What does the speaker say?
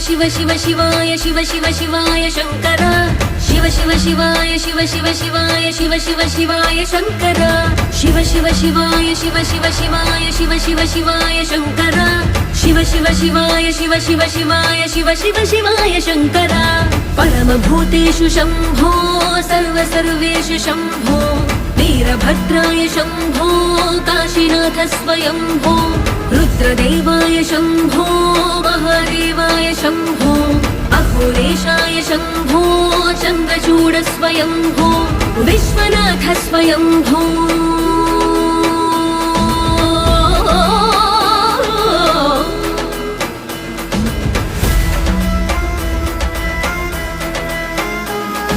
शिव शिव शिवाय शिव शिव शिवाय शंकर शिव शिव शिवाय शिव शिव शिवाय शिव शिव शिवाय शंकर शिव शिव शिवाय शिव शिव शिवाय शिव शिव शिवाय शंकर शिव शिव शिवाय शिव शिव शिवाय शिव शिव शिवाय शंकर परम भूतेषु शंभो सर्व सर्वेषु शंभो वीरभद्राय शंभो काशीनाथ स्वयंभो रुद्रदेवाय शंभो महादेवाय शंभो अघोरेशाय शंभो चन्द्रचूड स्वयंभो विश्वनाथ स्वयंभो।